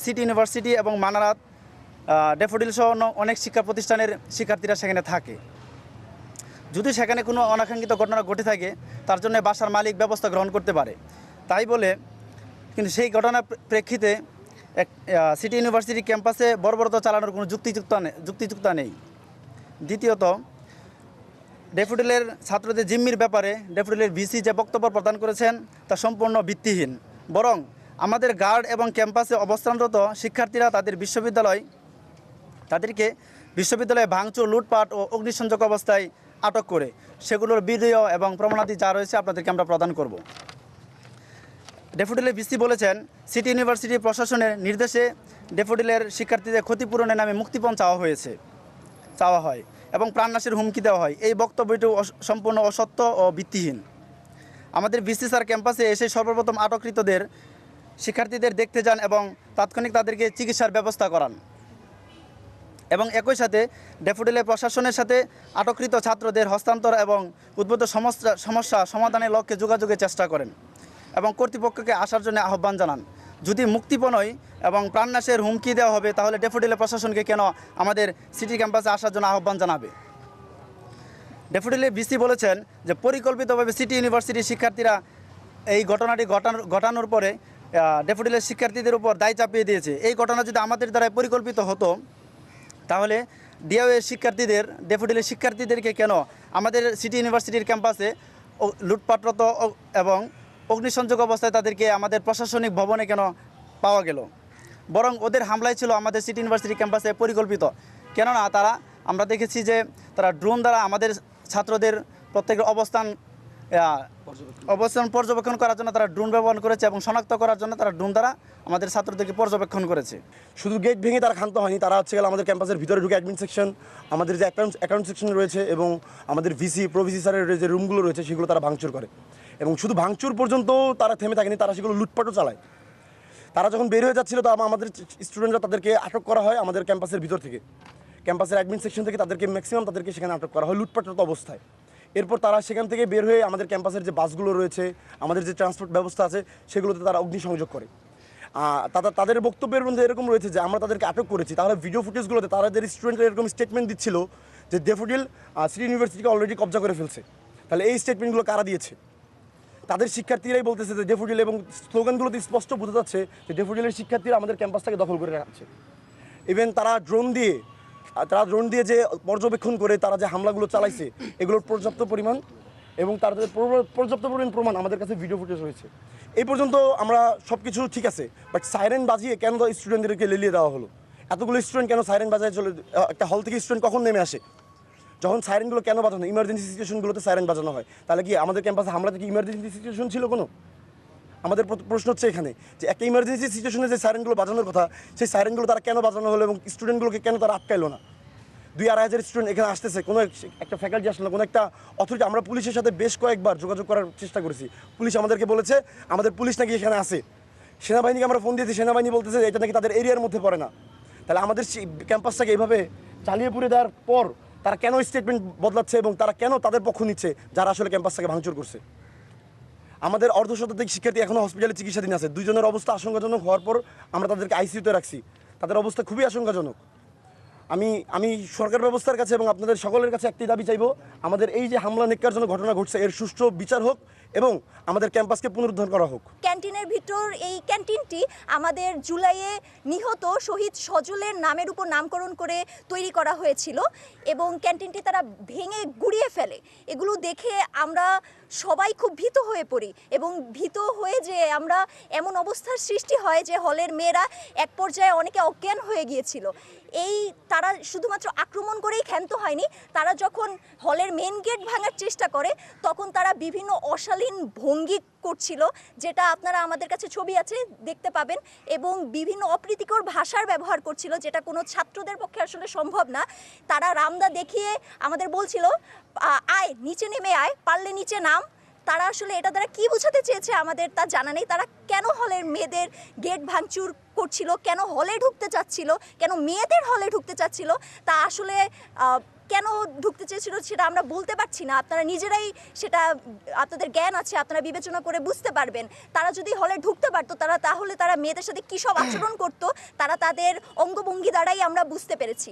City university এবং Manarat daffodil সহ অনেক শিক্ষা প্রতিষ্ঠানের শিক্ষার্থীরা সেখানে থাকে। যদি সেখানে কোনো অনাকাঙ্ক্ষিত ঘটনা ঘটে থাকে তার জন্য বাসার মালিক ব্যবস্থা গ্রহণ করতে পারে। তাই বলে কিন্তু সেই ঘটনার প্রেক্ষিতে সিটি ইউনিভার্সিটি ক্যাম্পাসে বর্বরতা চালানোর কোনো যুক্তিযুক্ত নেই। দ্বিতীয়ত, ড্যাফোডিলের ছাত্রদের জিম্মির ব্যাপারে ড্যাফোডিলের ভিসি যে বক্তব্য প্রদান করেছেন তা সম্পূর্ণ ভিত্তিহীন। বরং আমাদের গার্ড এবং ক্যাম্পাসে অবস্থানরত শিক্ষার্থীরা তাদেরকে বিশ্ববিদ্যালয়ে ভাঙচুর, লুটপাট ও অগ্নিসংযোগ অবস্থায় আটক করে সেগুলোর ভিডিও এবং প্রমাণাদি যা রয়েছে আপনাদেরকে আমরা প্রদান করব। ড্যাফোডিলের ভিসি বলেছেন, সিটি ইউনিভার্সিটি প্রশাসনের নির্দেশে ড্যাফোডিলের শিক্ষার্থীদের ক্ষতিপূরণের নামে মুক্তিপণ চাওয়া হয় এবং প্রাণনাশের হুমকি দেওয়া হয়। এই বক্তব্যটি সম্পূর্ণ অসত্য ও ভিত্তিহীন। আমাদের ভিসি স্যার ক্যাম্পাসে এসে সর্বপ্রথম আটককৃতদের শিক্ষার্থীদের দেখতে যান এবং তাৎক্ষণিক তাদেরকে চিকিৎসার ব্যবস্থা করান এবং একই সাথে ড্যাফোডিলের প্রশাসনের সাথে আটককৃত ছাত্রদের হস্তান্তর এবং উদ্ভূত সমস্যা সমাধানের লক্ষ্যে যোগাযোগের চেষ্টা করেন এবং কর্তৃপক্ষকে আসার জন্য আহ্বান জানান। যদি মুক্তিপণই এবং প্রাণনাশের হুমকি দেওয়া হবে তাহলে ড্যাফোডিলের প্রশাসনকে কেন আমাদের সিটি ক্যাম্পাসে আসার জন্য আহ্বান জানাবে? ড্যাফোডিলের ভিসি বলেছেন যে পরিকল্পিতভাবে সিটি ইউনিভার্সিটির শিক্ষার্থীরা এই ঘটনাটি ঘটানোর পরে ড্যাফোডিলের শিক্ষার্থীদের উপর দায় চাপিয়ে দিয়েছে। এই ঘটনা যদি আমাদের দ্বারা পরিকল্পিত হতো তাহলে ড্যাফোডিলের শিক্ষার্থীদেরকে কেন আমাদের সিটি ইউনিভার্সিটির ক্যাম্পাসে লুটপাটরত এবং অগ্নিসংযোগ অবস্থায় তাদেরকে আমাদের প্রশাসনিক ভবনে কেন পাওয়া গেল? বরং ওদের হামলাই ছিল আমাদের সিটি ইউনিভার্সিটি ক্যাম্পাসে পরিকল্পিত। কেননা আমরা দেখেছি যে তারা ড্রোন দ্বারা আমাদের ছাত্রদের প্রত্যেকের অবস্থান পর্যবেক্ষণ করার জন্য তারা ড্রোন ব্যবহার করেছে এবং শনাক্ত করার জন্য তারা ড্রোন দ্বারা আমাদের ছাত্রদেরকে পর্যবেক্ষণ করেছে। শুধু গেট ভেঙে তারা ক্ষান্ত হয়নি, তারা হচ্ছে গেলে আমাদের ক্যাম্পাসের ভিতরে ঢুকে অ্যাডমিন সেকশন, আমাদের যে অ্যাকাউন্ট সেকশন রয়েছে এবং আমাদের প্রভিসি স্যারের যে রুমগুলো রয়েছে সেগুলো তারা ভাঙচুর করে এবং শুধু ভাঙচুর পর্যন্ত তারা থেমে থাকেনি, তারা সেগুলো লুটপাটও চালায়। তারা যখন বের হয়ে যাচ্ছিল তো আমাদের স্টুডেন্টরা তাদেরকে আটক করা হয় আমাদের ক্যাম্পাসের ভিতর থেকে, ক্যাম্পাসের অ্যাডমিন সেকশন থেকে তাদেরকে সেখানে আটক করা হয় লুটপাটরত অবস্থায়। এরপর তারা সেখান থেকে বের হয়ে আমাদের ক্যাম্পাসের যে বাসগুলো রয়েছে, আমাদের যে ট্রান্সপোর্ট ব্যবস্থা আছে সেগুলোতে তারা অগ্নিসংযোগ করে। তাদের বক্তব্যের মধ্যে এরকম রয়েছে যে আমরা তাদেরকে আটক করেছি, তাহলে ভিডিও ফুটেজগুলোতে তাদের স্টুডেন্টরা এরকম স্টেটমেন্ট দিচ্ছিল যে ড্যাফোডিল সিটি ইউনিভার্সিটিকে অলরেডি কবজা করে ফেলছে। তাহলে এই স্টেটমেন্টগুলো কারা দিয়েছে? তাদের শিক্ষার্থীরাই বলতেছে যে ড্যাফোডিল, এবং স্লোগানগুলোতে স্পষ্ট বোঝা যাচ্ছে যে ড্যাফোডিলের শিক্ষার্থীরা আমাদের ক্যাম্পাসটাকে দখল করে রাখছে। ইভেন তারা ড্রোন দিয়ে যে পর্যবেক্ষণ করে তারা যে হামলাগুলো চালাইছে এগুলোর পর্যাপ্ত পরিমাণ এবং তাদের পর্যাপ্ত পরিমাণ প্রমাণ আমাদের কাছে ভিডিও ফুটেজ রয়েছে। এই পর্যন্ত আমরা সব কিছু ঠিক আছে, বাট সাইরেন বাজিয়ে কেন স্টুডেন্টদেরকে লেলিয়ে দেওয়া হলো? এতগুলো স্টুডেন্ট কেন সাইরেন বাজায় একটা হল থেকে স্টুডেন্ট কখন নেমে আসে? যখন সাইরেনগুলো কেন বাজানো? ইমার্জেন্সি সিচুয়েশনগুলোতে সাইরেন বাজানো হয়। তাহলে কি আমাদের ক্যাম্পাসে হামলাতে কি ইমার্জেন্সি সিচুয়েশন ছিল কোনো? আমাদের প্রশ্ন হচ্ছে এখানে যে একটা ইমার্জেন্সি সিচুয়েশনে যে সাইরেনগুলো বাজানোর কথা সেই সাইরেনগুলো তারা কেন বাজানো হলো এবং স্টুডেন্টগুলোকে কেন তারা আটকাইলো না? 2-2.5 স্টুডেন্ট এখানে আসতেছে, কোনো একটা ফ্যাকাল্টি আসলো না, কোনো একটা অথরিটি। আমরা পুলিশের সাথে বেশ কয়েকবার যোগাযোগ করার চেষ্টা করেছি, পুলিশ আমাদেরকে বলেছে আমাদের পুলিশ নাকি এখানে আসে। সেনাবাহিনীকে আমরা ফোন দিয়েছি, সেনাবাহিনী বলতেছে এটা নাকি তাদের এরিয়ার মধ্যে পড়ে না। তাহলে আমাদের ক্যাম্পাসটাকে এইভাবে চালিয়ে পুড়ে দেওয়ার পর তারা কেন স্টেটমেন্ট বদলাচ্ছে এবং তারা কেন তাদের পক্ষ নিচ্ছে যারা আসলে ক্যাম্পাসটাকে ভাঙচুর করছে? আমাদের অর্ধশতাধিক শিক্ষার্থী এখনও হসপিটালে চিকিৎসাধীন আছে। 2 জনের অবস্থা আশঙ্কাজনক হওয়ার পর আমরা তাদেরকে আইসিইউতে রাখছি। তাদের অবস্থা খুবই আশঙ্কাজনক। আমি সরকার ব্যবস্থার কাছে এবং আপনাদের সকলের কাছে একটি দাবি চাইব, আমাদের এই যে হামলা নিকারজনক ঘটনা ঘটছে এর সুষ্ঠু বিচার হোক এবং আমাদের ক্যাম্পাসকে পুনরুদ্ধার করা হোক। ক্যান্টিনের ভিতর এই ক্যান্টিনটি আমাদের জুলাইয়ে নিহত শহীদ সজলের নামের উপর নামকরণ করে তৈরি করা হয়েছিল এবং ক্যান্টিনটি তারা ভেঙে গুড়িয়ে ফেলে। এগুলো দেখে আমরা সবাই খুব ভীত হয়ে পড়ি এবং ভীত হয়ে যে আমরা এমন অবস্থার সৃষ্টি হয় যে হলের মেয়েরা এক পর্যায়ে অনেকে অজ্ঞান হয়ে গিয়েছিল। তারা শুধুমাত্র আক্রমণ করেই ক্ষান্ত হয়নি, তারা যখন হলের মেন গেট ভাঙার চেষ্টা করে তখন তারা বিভিন্ন অশালীন ভঙ্গি করছিল, যেটা আপনারা আমাদের কাছে ছবি আছে দেখতে পাবেন, এবং বিভিন্ন অপ্রীতিকর ভাষার ব্যবহার করছিল যেটা কোনো ছাত্রদের পক্ষে আসলে সম্ভব না। তারা রামদা দেখিয়ে আমাদের বলছিল আয় নিচে নেমে আয়, পারলে নিচে নাম। তারা আসলে এটা দ্বারা কি বোঝাতে চেয়েছে আমাদের তা জানা নেই। তারা কেন হলের মেয়েদের গেট ভাঙচুর করছিল, কেন হলে ঢুকতে চাচ্ছিল, কেন মেয়েদের হলে ঢুকতে চাচ্ছিল তা আসলে কেন ঢুকতে চেয়েছিল সেটা আমরা বলতে পারছি না, আপনারা নিজেরাই সেটা, আপনাদের জ্ঞান আছে, আপনারা বিবেচনা করে বুঝতে পারবেন। তারা যদি হলে ঢুকতে পারতো তাহলে তারা মেয়েদের সাথে কী সব আচরণ করতো তারা তাদের অঙ্গভঙ্গি দ্বারাই আমরা বুঝতে পেরেছি।